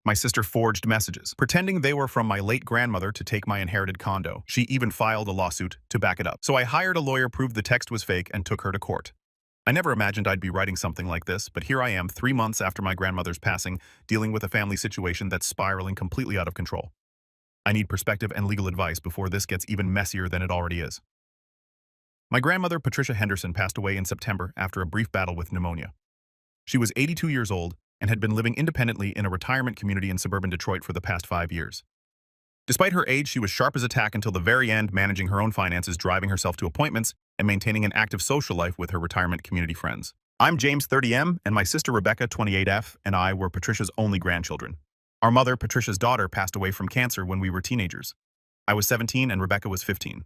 My sister forged messages, pretending they were from my late grandmother to take my inherited condo. She even filed a lawsuit to back it up. So I hired a lawyer, proved the text was fake, and took her to court. I never imagined I'd be writing something like this, but here I am 3 months after my grandmother's passing, dealing with a family situation that's spiraling completely out of control. I need perspective and legal advice before this gets even messier than it already is. My grandmother, Patricia Henderson, passed away in September after a brief battle with pneumonia. She was 82 years old and had been living independently in a retirement community in suburban Detroit for the past 5 years. Despite her age, she was sharp as a tack until the very end, managing her own finances, driving herself to appointments, and maintaining an active social life with her retirement community friends. I'm James, 30M, and my sister Rebecca, 28F, and I were Patricia's only grandchildren. Our mother, Patricia's daughter, passed away from cancer when we were teenagers. I was 17 and Rebecca was 15.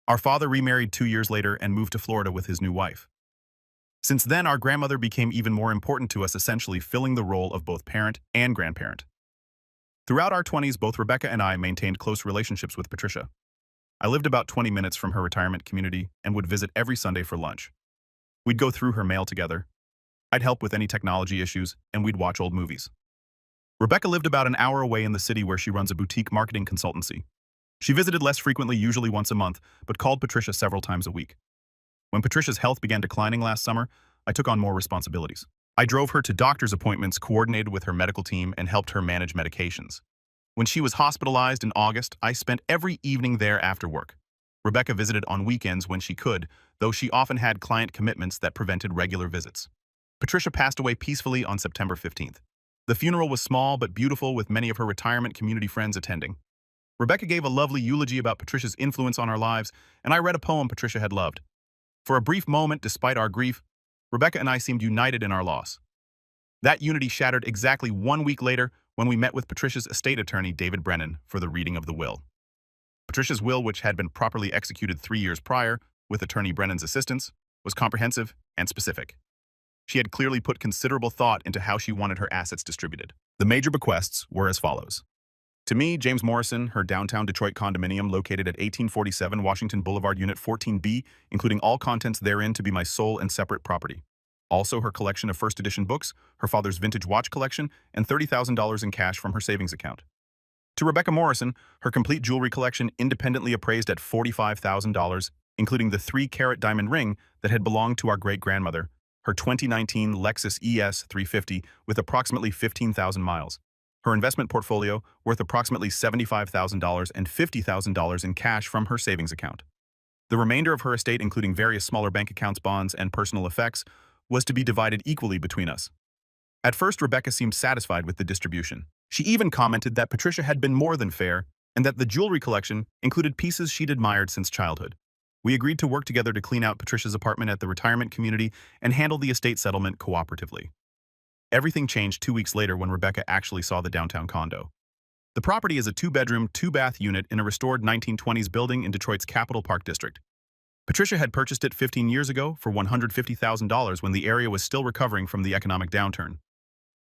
Our father remarried 2 years later and moved to Florida with his new wife. Since then, our grandmother became even more important to us, essentially filling the role of both parent and grandparent. Throughout our 20s, both Rebecca and I maintained close relationships with Patricia. I lived about 20 minutes from her retirement community and would visit every Sunday for lunch. We'd go through her mail together. I'd help with any technology issues, and we'd watch old movies. Rebecca lived about an hour away in the city where she runs a boutique marketing consultancy. She visited less frequently, usually once a month, but called Patricia several times a week. When Patricia's health began declining last summer, I took on more responsibilities. I drove her to doctor's appointments, coordinated with her medical team, and helped her manage medications. When she was hospitalized in August, I spent every evening there after work. Rebecca visited on weekends when she could, though she often had client commitments that prevented regular visits. Patricia passed away peacefully on September 15th. The funeral was small but beautiful, with many of her retirement community friends attending. Rebecca gave a lovely eulogy about Patricia's influence on our lives, and I read a poem Patricia had loved. For a brief moment, despite our grief, Rebecca and I seemed united in our loss. That unity shattered exactly 1 week later when we met with Patricia's estate attorney, David Brennan, for the reading of the will. Patricia's will, which had been properly executed 3 years prior, with attorney Brennan's assistance, was comprehensive and specific. She had clearly put considerable thought into how she wanted her assets distributed. The major bequests were as follows. To me, James Morrison, her downtown Detroit condominium located at 1847 Washington Boulevard, Unit 14B, including all contents therein to be my sole and separate property. Also, her collection of first edition books, her father's vintage watch collection, and $30,000 in cash from her savings account. To Rebecca Morrison, her complete jewelry collection independently appraised at $45,000, including the 3-carat diamond ring that had belonged to our great-grandmother, her 2019 Lexus ES 350 with approximately 15,000 miles. Her investment portfolio, worth approximately $75,000, and $50,000 in cash from her savings account. The remainder of her estate, including various smaller bank accounts, bonds, and personal effects, was to be divided equally between us. At first, Rebecca seemed satisfied with the distribution. She even commented that Patricia had been more than fair and that the jewelry collection included pieces she'd admired since childhood. We agreed to work together to clean out Patricia's apartment at the retirement community and handle the estate settlement cooperatively. Everything changed 2 weeks later when Rebecca actually saw the downtown condo. The property is a 2-bedroom, 2-bath unit in a restored 1920s building in Detroit's Capitol Park district. Patricia had purchased it 15 years ago for $150,000 when the area was still recovering from the economic downturn.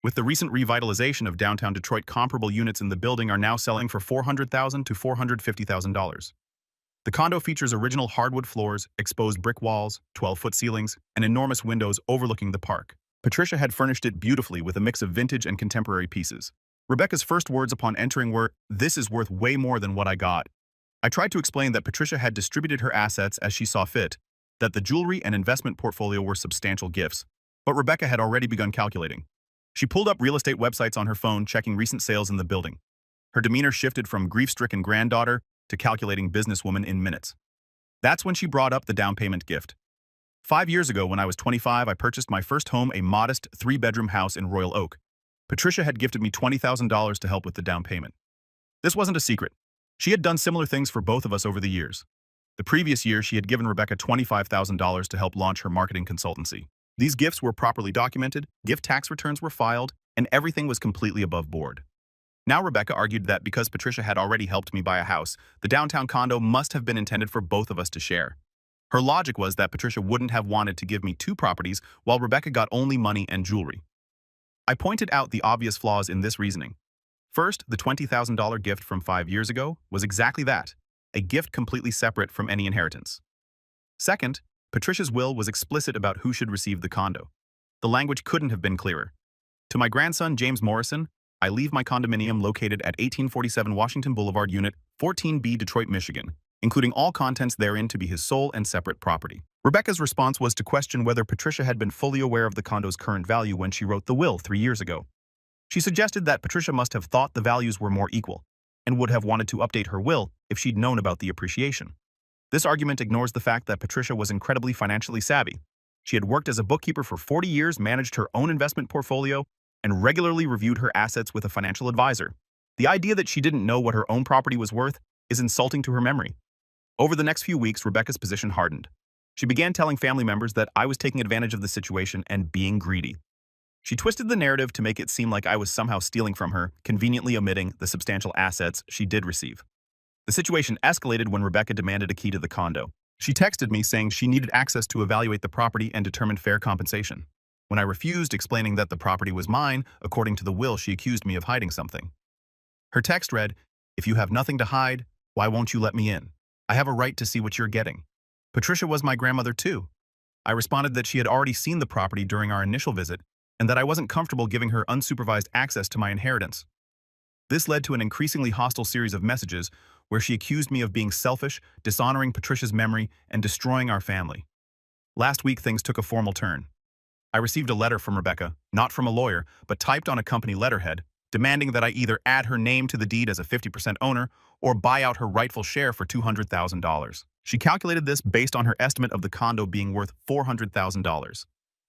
With the recent revitalization of downtown Detroit, comparable units in the building are now selling for $400,000 to $450,000. The condo features original hardwood floors, exposed brick walls, 12-foot ceilings, and enormous windows overlooking the park. Patricia had furnished it beautifully with a mix of vintage and contemporary pieces. Rebecca's first words upon entering were, "This is worth way more than what I got." I tried to explain that Patricia had distributed her assets as she saw fit, that the jewelry and investment portfolio were substantial gifts, but Rebecca had already begun calculating. She pulled up real estate websites on her phone, checking recent sales in the building. Her demeanor shifted from grief-stricken granddaughter to calculating businesswoman in minutes. That's when she brought up the down payment gift. 5 years ago, when I was 25, I purchased my first home, a modest 3-bedroom house in Royal Oak. Patricia had gifted me $20,000 to help with the down payment. This wasn't a secret. She had done similar things for both of us over the years. The previous year, she had given Rebecca $25,000 to help launch her marketing consultancy. These gifts were properly documented, gift tax returns were filed, and everything was completely above board. Now Rebecca argued that because Patricia had already helped me buy a house, the downtown condo must have been intended for both of us to share. Her logic was that Patricia wouldn't have wanted to give me 2 properties while Rebecca got only money and jewelry. I pointed out the obvious flaws in this reasoning. First, the $20,000 gift from 5 years ago was exactly that, a gift completely separate from any inheritance. Second, Patricia's will was explicit about who should receive the condo. The language couldn't have been clearer. To my grandson, James Morrison, I leave my condominium located at 1847 Washington Boulevard, Unit 14B, Detroit, Michigan, including all contents therein to be his sole and separate property. Rebecca's response was to question whether Patricia had been fully aware of the condo's current value when she wrote the will 3 years ago. She suggested that Patricia must have thought the values were more equal and would have wanted to update her will if she'd known about the appreciation. This argument ignores the fact that Patricia was incredibly financially savvy. She had worked as a bookkeeper for 40 years, managed her own investment portfolio, and regularly reviewed her assets with a financial advisor. The idea that she didn't know what her own property was worth is insulting to her memory. Over the next few weeks, Rebecca's position hardened. She began telling family members that I was taking advantage of the situation and being greedy. She twisted the narrative to make it seem like I was somehow stealing from her, conveniently omitting the substantial assets she did receive. The situation escalated when Rebecca demanded a key to the condo. She texted me saying she needed access to evaluate the property and determine fair compensation. When I refused, explaining that the property was mine, according to the will, she accused me of hiding something. Her text read, "If you have nothing to hide, why won't you let me in? I have a right to see what you're getting." Patricia was my grandmother too. I responded that she had already seen the property during our initial visit and that I wasn't comfortable giving her unsupervised access to my inheritance. This led to an increasingly hostile series of messages where she accused me of being selfish, dishonoring Patricia's memory, and destroying our family. Last week, things took a formal turn. I received a letter from Rebecca, not from a lawyer, but typed on a company letterhead, demanding that I either add her name to the deed as a 50% owner or buy out her rightful share for $200,000. She calculated this based on her estimate of the condo being worth $400,000.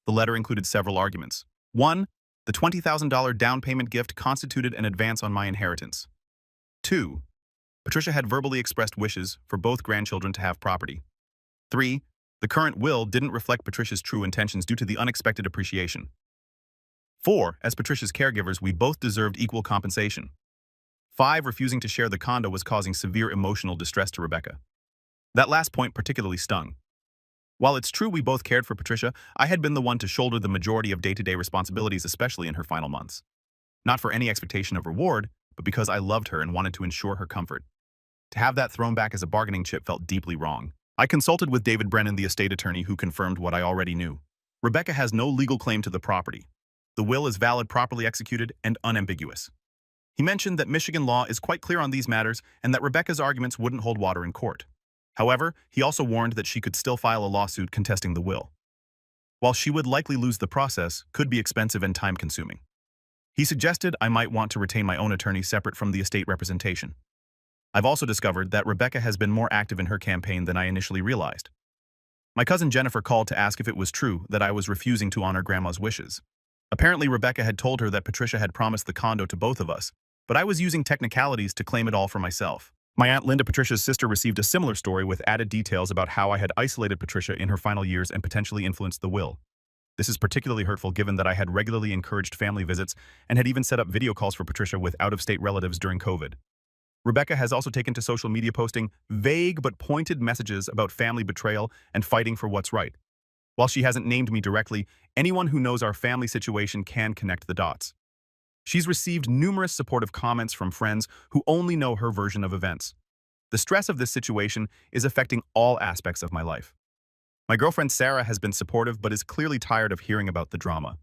The letter included several arguments. 1. The $20,000 down payment gift constituted an advance on my inheritance. 2. Patricia had verbally expressed wishes for both grandchildren to have property. 3. The current will didn't reflect Patricia's true intentions due to the unexpected appreciation. 4. As Patricia's caregivers, we both deserved equal compensation. 5. Refusing to share the condo was causing severe emotional distress to Rebecca. That last point particularly stung. While it's true we both cared for Patricia, I had been the one to shoulder the majority of day-to-day responsibilities, especially in her final months. Not for any expectation of reward, but because I loved her and wanted to ensure her comfort. To have that thrown back as a bargaining chip felt deeply wrong. I consulted with David Brennan, the estate attorney, who confirmed what I already knew. Rebecca has no legal claim to the property. The will is valid, properly executed, and unambiguous. He mentioned that Michigan law is quite clear on these matters and that Rebecca's arguments wouldn't hold water in court. However, he also warned that she could still file a lawsuit contesting the will. While she would likely lose the process, could be expensive and time-consuming. He suggested I might want to retain my own attorney separate from the estate representation. I've also discovered that Rebecca has been more active in her campaign than I initially realized. My cousin Jennifer called to ask if it was true that I was refusing to honor Grandma's wishes. Apparently, Rebecca had told her that Patricia had promised the condo to both of us, but I was using technicalities to claim it all for myself. My Aunt Linda, Patricia's sister, received a similar story with added details about how I had isolated Patricia in her final years and potentially influenced the will. This is particularly hurtful given that I had regularly encouraged family visits and had even set up video calls for Patricia with out-of-state relatives during COVID. Rebecca has also taken to social media posting vague but pointed messages about family betrayal and fighting for what's right. While she hasn't named me directly, anyone who knows our family situation can connect the dots. She's received numerous supportive comments from friends who only know her version of events. The stress of this situation is affecting all aspects of my life. My girlfriend Sarah has been supportive but is clearly tired of hearing about the drama.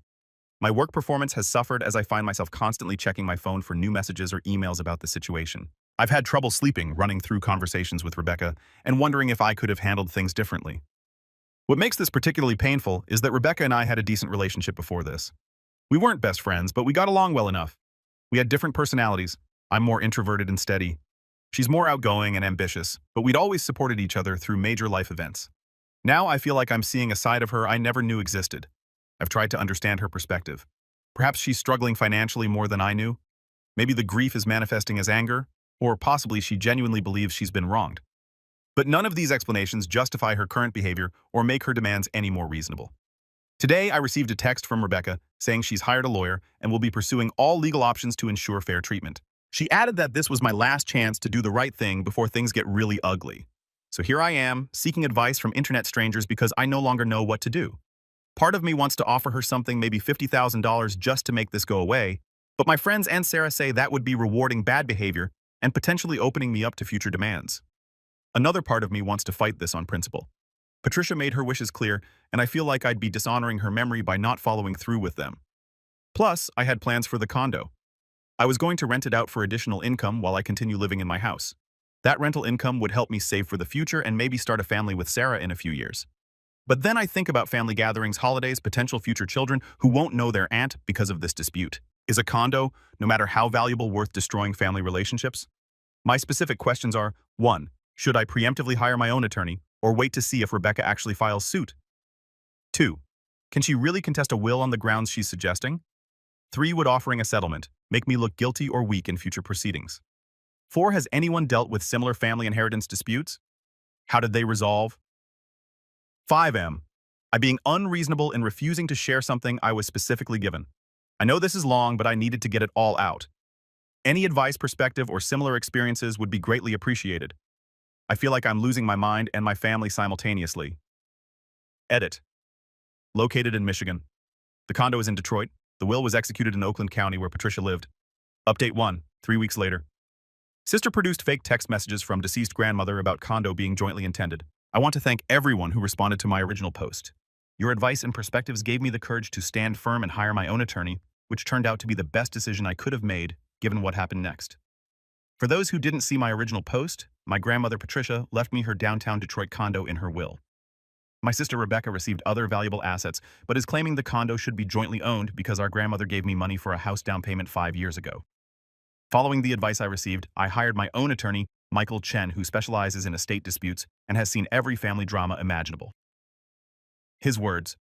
My work performance has suffered as I find myself constantly checking my phone for new messages or emails about the situation. I've had trouble sleeping, running through conversations with Rebecca and wondering if I could have handled things differently. What makes this particularly painful is that Rebecca and I had a decent relationship before this. We weren't best friends, but we got along well enough. We had different personalities. I'm more introverted and steady. She's more outgoing and ambitious, but we'd always supported each other through major life events. Now I feel like I'm seeing a side of her I never knew existed. I've tried to understand her perspective. Perhaps she's struggling financially more than I knew. Maybe the grief is manifesting as anger, or possibly she genuinely believes she's been wronged. But none of these explanations justify her current behavior or make her demands any more reasonable. Today, I received a text from Rebecca saying she's hired a lawyer and will be pursuing all legal options to ensure fair treatment. She added that this was my last chance to do the right thing before things get really ugly. So here I am, seeking advice from internet strangers because I no longer know what to do. Part of me wants to offer her something, maybe $50,000 just to make this go away, but my friends and Sarah say that would be rewarding bad behavior and potentially opening me up to future demands. Another part of me wants to fight this on principle. Patricia made her wishes clear, and I feel like I'd be dishonoring her memory by not following through with them. Plus, I had plans for the condo. I was going to rent it out for additional income while I continue living in my house. That rental income would help me save for the future and maybe start a family with Sarah in a few years. But then I think about family gatherings, holidays, potential future children who won't know their aunt because of this dispute. Is a condo, no matter how valuable, worth destroying family relationships? My specific questions are: 1. Should I preemptively hire my own attorney or wait to see if Rebecca actually files suit? 2. Can she really contest a will on the grounds she's suggesting? 3. Would offering a settlement make me look guilty or weak in future proceedings? 4. Has anyone dealt with similar family inheritance disputes? How did they resolve? 5. Am I being unreasonable in refusing to share something I was specifically given? I know this is long, but I needed to get it all out. Any advice, perspective, or similar experiences would be greatly appreciated. I feel like I'm losing my mind and my family simultaneously. Edit. Located in Michigan. The condo is in Detroit. The will was executed in Oakland County, where Patricia lived. Update 1, 3 weeks later. Sister produced fake text messages from deceased grandmother about condo being jointly intended. I want to thank everyone who responded to my original post. Your advice and perspectives gave me the courage to stand firm and hire my own attorney, which turned out to be the best decision I could have made, given what happened next. For those who didn't see my original post, my grandmother Patricia left me her downtown Detroit condo in her will. My sister Rebecca received other valuable assets, but is claiming the condo should be jointly owned because our grandmother gave me money for a house down payment 5 years ago. Following the advice I received, I hired my own attorney, Michael Chen, who specializes in estate disputes and has seen every family drama imaginable. His words: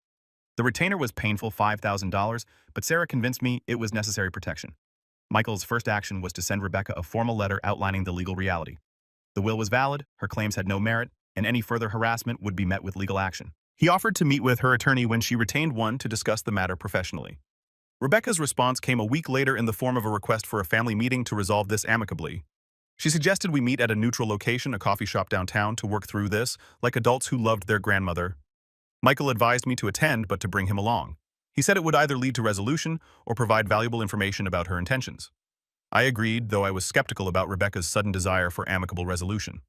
the retainer was painful, $5,000, but Sarah convinced me it was necessary protection. Michael's first action was to send Rebecca a formal letter outlining the legal reality. The will was valid, her claims had no merit, and any further harassment would be met with legal action. He offered to meet with her attorney when she retained one to discuss the matter professionally. Rebecca's response came a week later in the form of a request for a family meeting to resolve this amicably. She suggested we meet at a neutral location, a coffee shop downtown, to work through this, like adults who loved their grandmother. Michael advised me to attend, but to bring him along. He said it would either lead to resolution or provide valuable information about her intentions. I agreed, though I was skeptical about Rebecca's sudden desire for amicable resolution.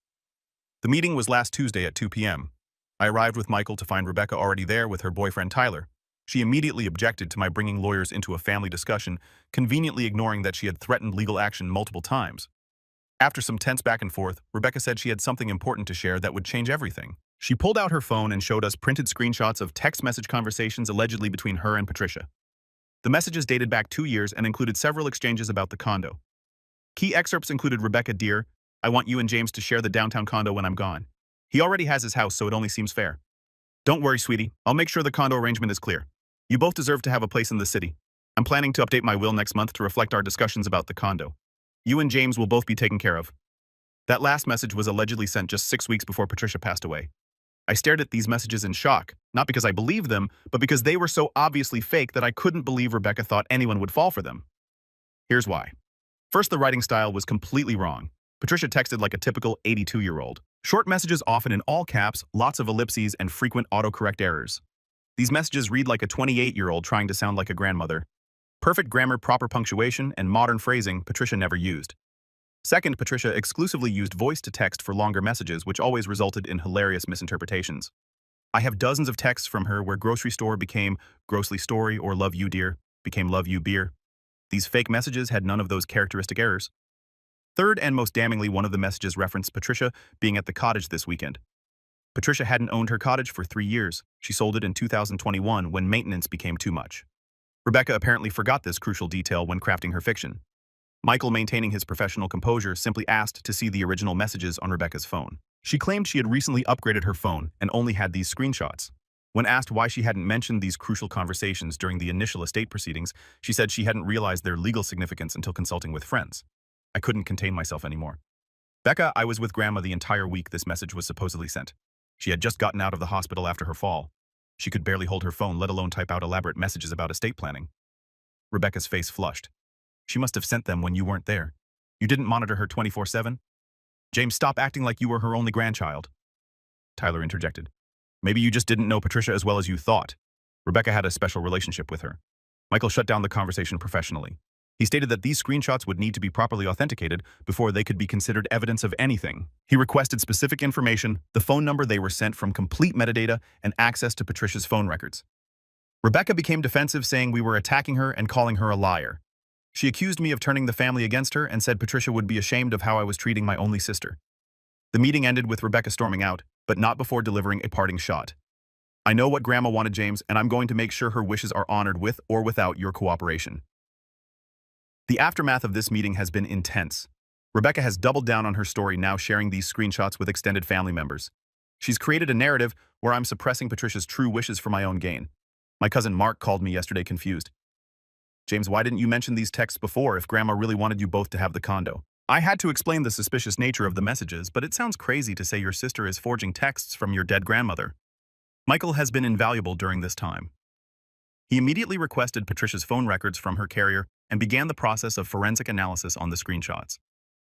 The meeting was last Tuesday at 2 p.m. I arrived with Michael to find Rebecca already there with her boyfriend Tyler. She immediately objected to my bringing lawyers into a family discussion, conveniently ignoring that she had threatened legal action multiple times. After some tense back and forth, Rebecca said she had something important to share that would change everything. She pulled out her phone and showed us printed screenshots of text message conversations allegedly between her and Patricia. The messages dated back 2 years and included several exchanges about the condo. Key excerpts included: Rebecca, dear, I want you and James to share the downtown condo when I'm gone. He already has his house, so it only seems fair. Don't worry, sweetie. I'll make sure the condo arrangement is clear. You both deserve to have a place in the city. I'm planning to update my will next month to reflect our discussions about the condo. You and James will both be taken care of. That last message was allegedly sent just 6 weeks before Patricia passed away. I stared at these messages in shock, not because I believed them, but because they were so obviously fake that I couldn't believe Rebecca thought anyone would fall for them. Here's why. First, the writing style was completely wrong. Patricia texted like a typical 82-year-old. Short messages often in all caps, lots of ellipses, and frequent autocorrect errors. These messages read like a 28-year-old trying to sound like a grandmother. Perfect grammar, proper punctuation, and modern phrasing Patricia never used. Second, Patricia exclusively used voice-to-text for longer messages, which always resulted in hilarious misinterpretations. I have dozens of texts from her where grocery store became grossly story or love you dear became love you beer. These fake messages had none of those characteristic errors. Third, and most damningly, one of the messages referenced Patricia being at the cottage this weekend. Patricia hadn't owned her cottage for 3 years. She sold it in 2021 when maintenance became too much. Rebecca apparently forgot this crucial detail when crafting her fiction. Michael, maintaining his professional composure, simply asked to see the original messages on Rebecca's phone. She claimed she had recently upgraded her phone and only had these screenshots. When asked why she hadn't mentioned these crucial conversations during the initial estate proceedings, she said she hadn't realized their legal significance until consulting with friends. I couldn't contain myself anymore. Becca, I was with Grandma the entire week this message was supposedly sent. She had just gotten out of the hospital after her fall. She could barely hold her phone, let alone type out elaborate messages about estate planning. Rebecca's face flushed. She must have sent them when you weren't there. You didn't monitor her 24/7? James, stop acting like you were her only grandchild. Tyler interjected. Maybe you just didn't know Patricia as well as you thought. Rebecca had a special relationship with her. Michael shut down the conversation professionally. He stated that these screenshots would need to be properly authenticated before they could be considered evidence of anything. He requested specific information, the phone number they were sent from, complete metadata, and access to Patricia's phone records. Rebecca became defensive, saying we were attacking her and calling her a liar. She accused me of turning the family against her and said Patricia would be ashamed of how I was treating my only sister. The meeting ended with Rebecca storming out, but not before delivering a parting shot. I know what Grandma wanted, James, and I'm going to make sure her wishes are honored with or without your cooperation. The aftermath of this meeting has been intense. Rebecca has doubled down on her story, now sharing these screenshots with extended family members. She's created a narrative where I'm suppressing Patricia's true wishes for my own gain. My cousin Mark called me yesterday confused. James, why didn't you mention these texts before if Grandma really wanted you both to have the condo? I had to explain the suspicious nature of the messages, but it sounds crazy to say your sister is forging texts from your dead grandmother. Michael has been invaluable during this time. He immediately requested Patricia's phone records from her carrier and began the process of forensic analysis on the screenshots.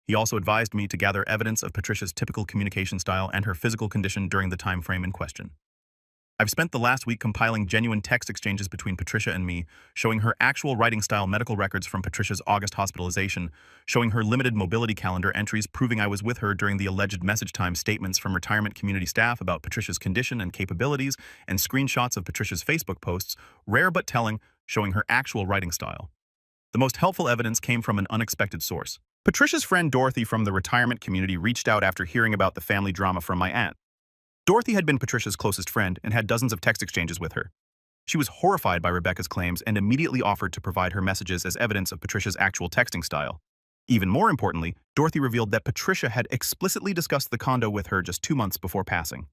He also advised me to gather evidence of Patricia's typical communication style and her physical condition during the time frame in question. I've spent the last week compiling genuine text exchanges between Patricia and me, showing her actual writing style medical records from Patricia's August hospitalization, showing her limited mobility calendar entries proving I was with her during the alleged message time statements from retirement community staff about Patricia's condition and capabilities, and screenshots of Patricia's Facebook posts, rare but telling, showing her actual writing style. The most helpful evidence came from an unexpected source. Patricia's friend Dorothy from the retirement community reached out after hearing about the family drama from my aunt. Dorothy had been Patricia's closest friend and had dozens of text exchanges with her. She was horrified by Rebecca's claims and immediately offered to provide her messages as evidence of Patricia's actual texting style. Even more importantly, Dorothy revealed that Patricia had explicitly discussed the condo with her just 2 months before passing.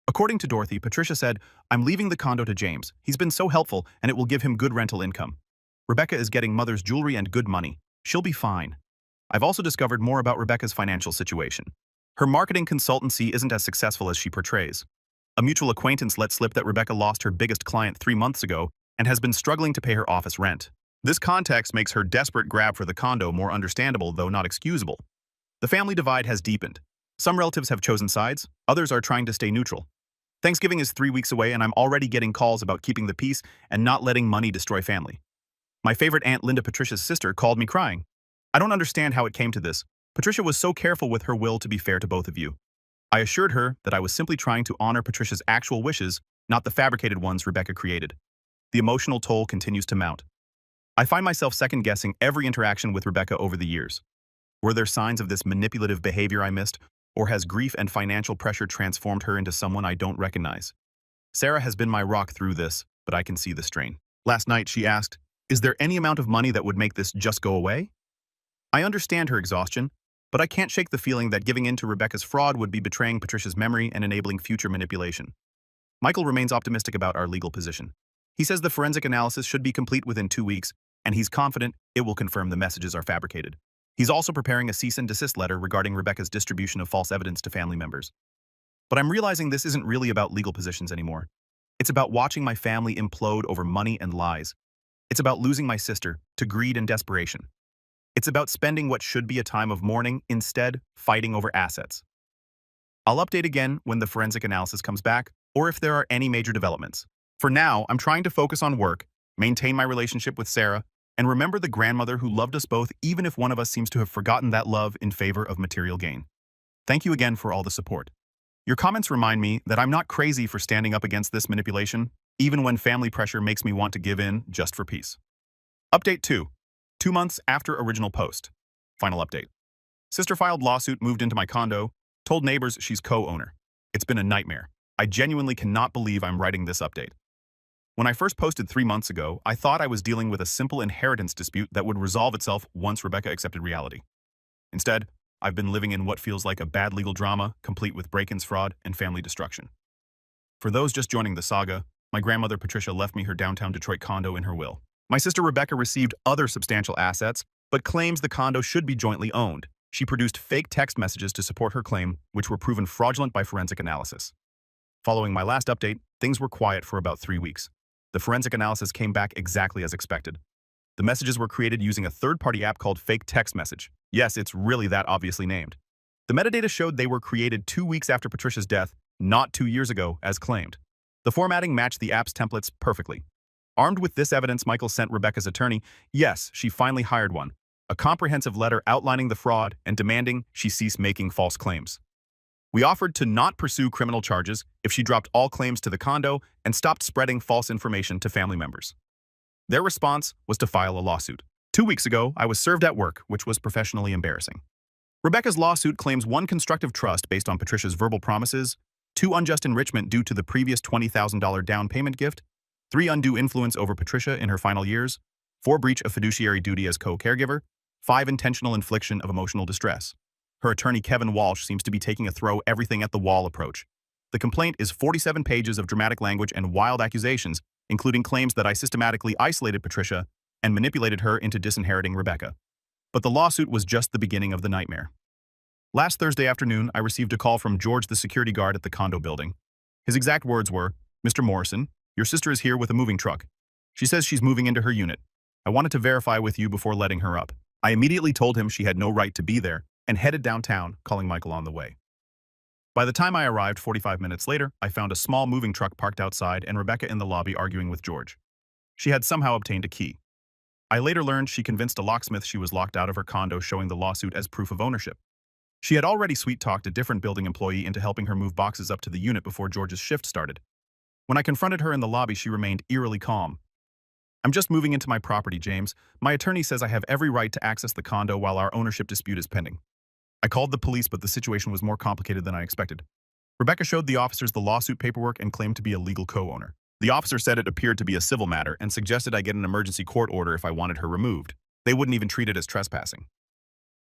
According to Dorothy, Patricia said, "I'm leaving the condo to James. He's been so helpful and it will give him good rental income. Rebecca is getting mother's jewelry and good money. She'll be fine." I've also discovered more about Rebecca's financial situation. Her marketing consultancy isn't as successful as she portrays. A mutual acquaintance let slip that Rebecca lost her biggest client 3 months ago and has been struggling to pay her office rent. This context makes her desperate grab for the condo more understandable, though not excusable. The family divide has deepened. Some relatives have chosen sides, others are trying to stay neutral. Thanksgiving is 3 weeks away and I'm already getting calls about keeping the peace and not letting money destroy family. My favorite aunt Linda, Patricia's sister, called me crying. "I don't understand how it came to this. Patricia was so careful with her will to be fair to both of you." I assured her that I was simply trying to honor Patricia's actual wishes, not the fabricated ones Rebecca created. The emotional toll continues to mount. I find myself second-guessing every interaction with Rebecca over the years. Were there signs of this manipulative behavior I missed, or has grief and financial pressure transformed her into someone I don't recognize? Sarah has been my rock through this, but I can see the strain. Last night she asked, "Is there any amount of money that would make this just go away?" I understand her exhaustion, but I can't shake the feeling that giving in to Rebecca's fraud would be betraying Patricia's memory and enabling future manipulation. Michael remains optimistic about our legal position. He says the forensic analysis should be complete within 2 weeks, and he's confident it will confirm the messages are fabricated. He's also preparing a cease and desist letter regarding Rebecca's distribution of false evidence to family members. But I'm realizing this isn't really about legal positions anymore. It's about watching my family implode over money and lies. It's about losing my sister to greed and desperation. It's about spending what should be a time of mourning, instead fighting over assets. I'll update again when the forensic analysis comes back, or if there are any major developments. For now, I'm trying to focus on work, maintain my relationship with Sarah, and remember the grandmother who loved us both even if one of us seems to have forgotten that love in favor of material gain. Thank you again for all the support. Your comments remind me that I'm not crazy for standing up against this manipulation, even when family pressure makes me want to give in just for peace. Update 2. 2 months after original post. Final update. Sister filed lawsuit, moved into my condo, told neighbors she's co-owner. It's been a nightmare. I genuinely cannot believe I'm writing this update. When I first posted 3 months ago, I thought I was dealing with a simple inheritance dispute that would resolve itself once Rebecca accepted reality. Instead, I've been living in what feels like a bad legal drama, complete with break-ins, fraud, and family destruction. For those just joining the saga, my grandmother Patricia left me her downtown Detroit condo in her will. My sister Rebecca received other substantial assets, but claims the condo should be jointly owned. She produced fake text messages to support her claim, which were proven fraudulent by forensic analysis. Following my last update, things were quiet for about 3 weeks. The forensic analysis came back exactly as expected. The messages were created using a third-party app called Fake Text Message. Yes, it's really that obviously named. The metadata showed they were created 2 weeks after Patricia's death, not 2 years ago, as claimed. The formatting matched the app's templates perfectly. Armed with this evidence, Michael sent Rebecca's attorney, yes, she finally hired one, a comprehensive letter outlining the fraud and demanding she cease making false claims. We offered to not pursue criminal charges if she dropped all claims to the condo and stopped spreading false information to family members. Their response was to file a lawsuit. 2 weeks ago, I was served at work, which was professionally embarrassing. Rebecca's lawsuit claims 1 constructive trust based on Patricia's verbal promises, 2 unjust enrichment due to the previous $20,000 down payment gift, 3 undue influence over Patricia in her final years, 4 breach of fiduciary duty as co-caregiver, 5 intentional infliction of emotional distress. Her attorney Kevin Walsh seems to be taking a throw everything at the wall approach. The complaint is 47 pages of dramatic language and wild accusations, including claims that I systematically isolated Patricia and manipulated her into disinheriting Rebecca. But the lawsuit was just the beginning of the nightmare. Last Thursday afternoon, I received a call from George, the security guard at the condo building. His exact words were, "Mr. Morrison, your sister is here with a moving truck. She says she's moving into her unit. I wanted to verify with you before letting her up." I immediately told him she had no right to be there and headed downtown, calling Michael on the way. By the time I arrived 45 minutes later, I found a small moving truck parked outside and Rebecca in the lobby arguing with George. She had somehow obtained a key. I later learned she convinced a locksmith she was locked out of her condo, showing the lawsuit as proof of ownership. She had already sweet-talked a different building employee into helping her move boxes up to the unit before George's shift started. When I confronted her in the lobby, she remained eerily calm. "I'm just moving into my property, James. My attorney says I have every right to access the condo while our ownership dispute is pending." I called the police, but the situation was more complicated than I expected. Rebecca showed the officers the lawsuit paperwork and claimed to be a legal co-owner. The officer said it appeared to be a civil matter and suggested I get an emergency court order if I wanted her removed. They wouldn't even treat it as trespassing.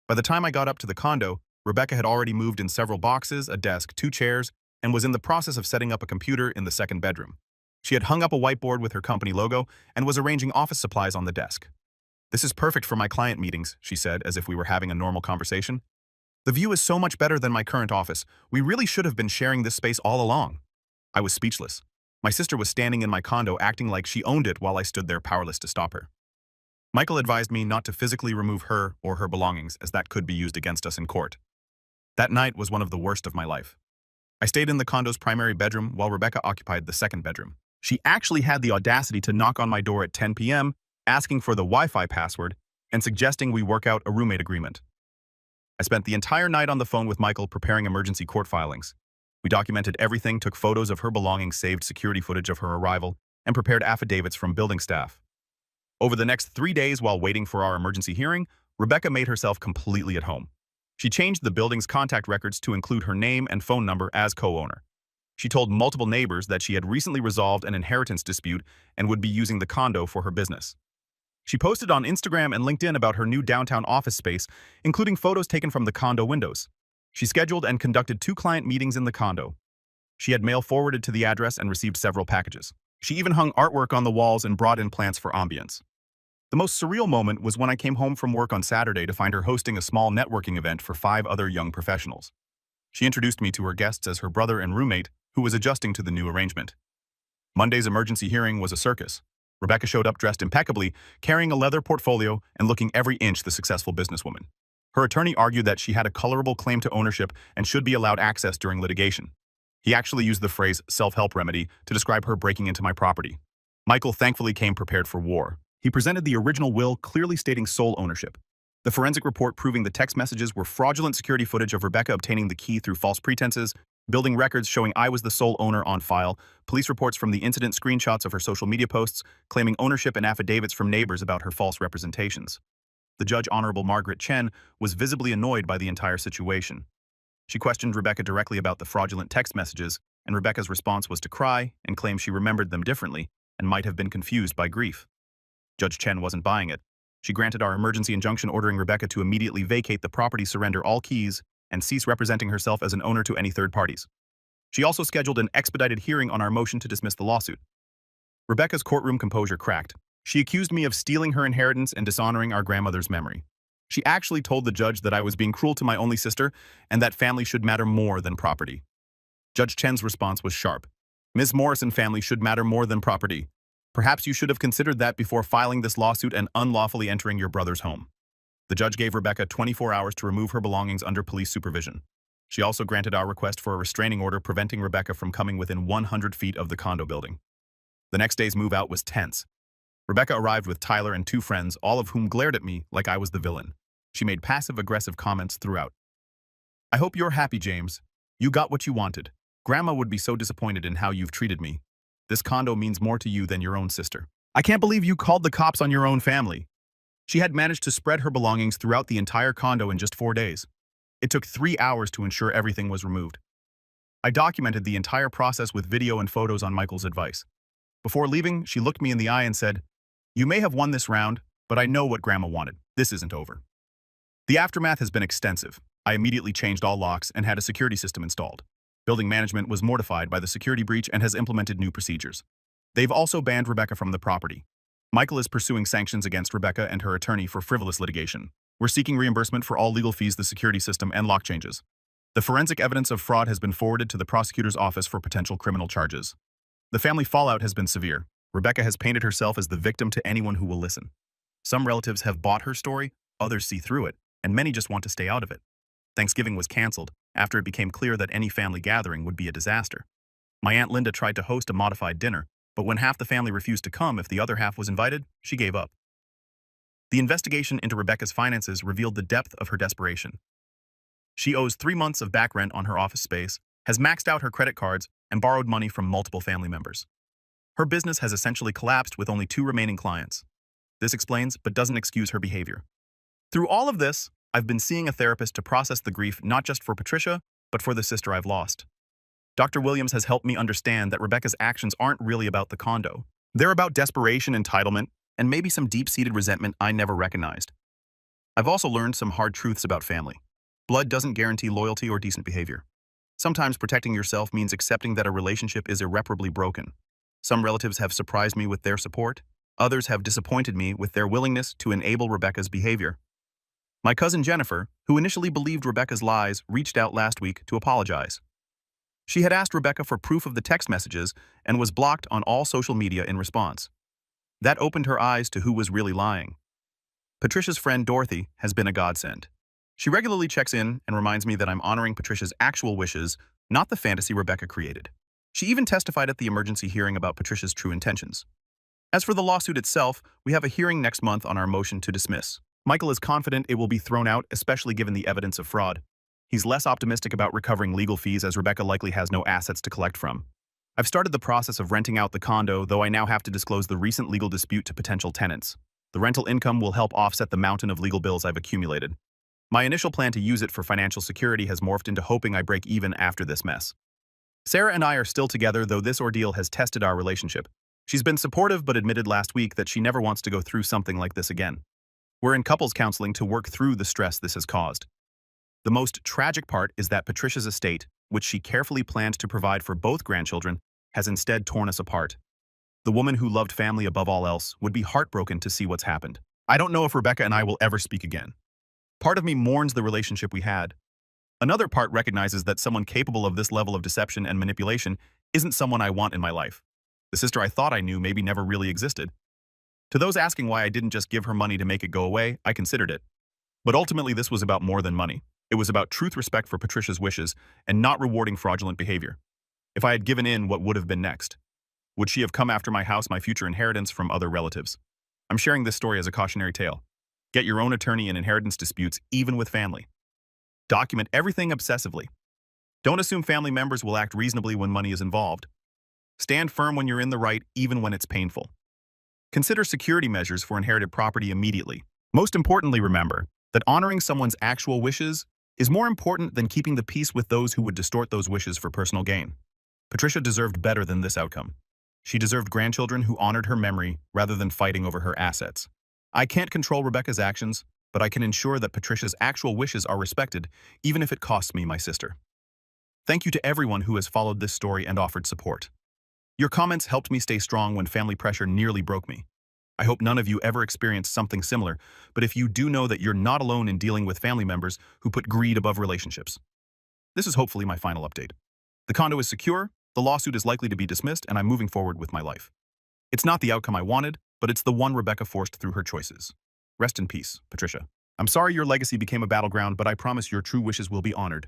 By the time I got up to the condo, Rebecca had already moved in several boxes, a desk, 2 chairs, and was in the process of setting up a computer in the second bedroom. She had hung up a whiteboard with her company logo and was arranging office supplies on the desk. "This is perfect for my client meetings," she said, as if we were having a normal conversation. "The view is so much better than my current office. We really should have been sharing this space all along." I was speechless. My sister was standing in my condo acting like she owned it while I stood there powerless to stop her. Michael advised me not to physically remove her or her belongings, as that could be used against us in court. That night was one of the worst of my life. I stayed in the condo's primary bedroom while Rebecca occupied the second bedroom. She actually had the audacity to knock on my door at 10 p.m., asking for the Wi-Fi password and suggesting we work out a roommate agreement. I spent the entire night on the phone with Michael preparing emergency court filings. We documented everything, took photos of her belongings, saved security footage of her arrival, and prepared affidavits from building staff. Over the next 3 days while waiting for our emergency hearing, Rebecca made herself completely at home. She changed the building's contact records to include her name and phone number as co-owner. She told multiple neighbors that she had recently resolved an inheritance dispute and would be using the condo for her business. She posted on Instagram and LinkedIn about her new downtown office space, including photos taken from the condo windows. She scheduled and conducted 2 client meetings in the condo. She had mail forwarded to the address and received several packages. She even hung artwork on the walls and brought in plants for ambience. The most surreal moment was when I came home from work on Saturday to find her hosting a small networking event for 5 other young professionals. She introduced me to her guests as her brother and roommate, who was adjusting to the new arrangement. Monday's emergency hearing was a circus. Rebecca showed up dressed impeccably, carrying a leather portfolio and looking every inch the successful businesswoman. Her attorney argued that she had a colorable claim to ownership and should be allowed access during litigation. He actually used the phrase self-help remedy to describe her breaking into my property. Michael thankfully came prepared for war. He presented the original will clearly stating sole ownership. The forensic report proving the text messages were fraudulent security footage of Rebecca obtaining the key through false pretenses, building records showing I was the sole owner on file, police reports from the incident, screenshots of her social media posts claiming ownership, and affidavits from neighbors about her false representations. The judge, Honorable Margaret Chen, was visibly annoyed by the entire situation. She questioned Rebecca directly about the fraudulent text messages, and Rebecca's response was to cry and claim she remembered them differently and might have been confused by grief. Judge Chen wasn't buying it. She granted our emergency injunction ordering Rebecca to immediately vacate the property, surrender all keys, and cease representing herself as an owner to any third parties. She also scheduled an expedited hearing on our motion to dismiss the lawsuit. Rebecca's courtroom composure cracked. She accused me of stealing her inheritance and dishonoring our grandmother's memory. She actually told the judge that I was being cruel to my only sister and that family should matter more than property. Judge Chen's response was sharp. "Ms. Morrison, family should matter more than property. Perhaps you should have considered that before filing this lawsuit and unlawfully entering your brother's home." The judge gave Rebecca 24 hours to remove her belongings under police supervision. She also granted our request for a restraining order preventing Rebecca from coming within 100 feet of the condo building. The next day's move out was tense. Rebecca arrived with Tyler and 2 friends, all of whom glared at me like I was the villain. She made passive-aggressive comments throughout. "I hope you're happy, James. You got what you wanted. Grandma would be so disappointed in how you've treated me. This condo means more to you than your own sister. I can't believe you called the cops on your own family." She had managed to spread her belongings throughout the entire condo in just 4 days. It took 3 hours to ensure everything was removed. I documented the entire process with video and photos on Michael's advice. Before leaving, she looked me in the eye and said, "You may have won this round, but I know what Grandma wanted. This isn't over." The aftermath has been extensive. I immediately changed all locks and had a security system installed. Building management was mortified by the security breach and has implemented new procedures. They've also banned Rebecca from the property. Michael is pursuing sanctions against Rebecca and her attorney for frivolous litigation. We're seeking reimbursement for all legal fees, the security system, and lock changes. The forensic evidence of fraud has been forwarded to the prosecutor's office for potential criminal charges. The family fallout has been severe. Rebecca has painted herself as the victim to anyone who will listen. Some relatives have bought her story, others see through it, and many just want to stay out of it. Thanksgiving was canceled after it became clear that any family gathering would be a disaster. My Aunt Linda tried to host a modified dinner, but when half the family refused to come if the other half was invited, she gave up. The investigation into Rebecca's finances revealed the depth of her desperation. She owes 3 months of back rent on her office space, has maxed out her credit cards, and borrowed money from multiple family members. Her business has essentially collapsed with only 2 remaining clients. This explains, but doesn't excuse her behavior. Through all of this, I've been seeing a therapist to process the grief not just for Patricia, but for the sister I've lost. Dr. Williams has helped me understand that Rebecca's actions aren't really about the condo. They're about desperation, entitlement, and maybe some deep-seated resentment I never recognized. I've also learned some hard truths about family. Blood doesn't guarantee loyalty or decent behavior. Sometimes protecting yourself means accepting that a relationship is irreparably broken. Some relatives have surprised me with their support. Others have disappointed me with their willingness to enable Rebecca's behavior. My cousin Jennifer, who initially believed Rebecca's lies, reached out last week to apologize. She had asked Rebecca for proof of the text messages and was blocked on all social media in response. That opened her eyes to who was really lying. Patricia's friend Dorothy has been a godsend. She regularly checks in and reminds me that I'm honoring Patricia's actual wishes, not the fantasy Rebecca created. She even testified at the emergency hearing about Patricia's true intentions. As for the lawsuit itself, we have a hearing next month on our motion to dismiss. Michael is confident it will be thrown out, especially given the evidence of fraud. He's less optimistic about recovering legal fees as Rebecca likely has no assets to collect from. I've started the process of renting out the condo, though I now have to disclose the recent legal dispute to potential tenants. The rental income will help offset the mountain of legal bills I've accumulated. My initial plan to use it for financial security has morphed into hoping I break even after this mess. Sarah and I are still together, though this ordeal has tested our relationship. She's been supportive but admitted last week that she never wants to go through something like this again. We're in couples counseling to work through the stress this has caused. The most tragic part is that Patricia's estate, which she carefully planned to provide for both grandchildren, has instead torn us apart. The woman who loved family above all else would be heartbroken to see what's happened. I don't know if Rebecca and I will ever speak again. Part of me mourns the relationship we had. Another part recognizes that someone capable of this level of deception and manipulation isn't someone I want in my life. The sister I thought I knew maybe never really existed. To those asking why I didn't just give her money to make it go away, I considered it. But ultimately this was about more than money. It was about truth, respect for Patricia's wishes, and not rewarding fraudulent behavior. If I had given in, what would have been next? Would she have come after my house, my future inheritance from other relatives? I'm sharing this story as a cautionary tale. Get your own attorney in inheritance disputes, even with family. Document everything obsessively. Don't assume family members will act reasonably when money is involved. Stand firm when you're in the right, even when it's painful. Consider security measures for inherited property immediately. Most importantly, remember that honoring someone's actual wishes is more important than keeping the peace with those who would distort those wishes for personal gain. Patricia deserved better than this outcome. She deserved grandchildren who honored her memory rather than fighting over her assets. I can't control Rebecca's actions, but I can ensure that Patricia's actual wishes are respected, even if it costs me my sister. Thank you to everyone who has followed this story and offered support. Your comments helped me stay strong when family pressure nearly broke me. I hope none of you ever experienced something similar, but if you do, know that you're not alone in dealing with family members who put greed above relationships. This is hopefully my final update. The condo is secure, the lawsuit is likely to be dismissed, and I'm moving forward with my life. It's not the outcome I wanted, but it's the one Rebecca forced through her choices. Rest in peace, Patricia. I'm sorry your legacy became a battleground, but I promise your true wishes will be honored.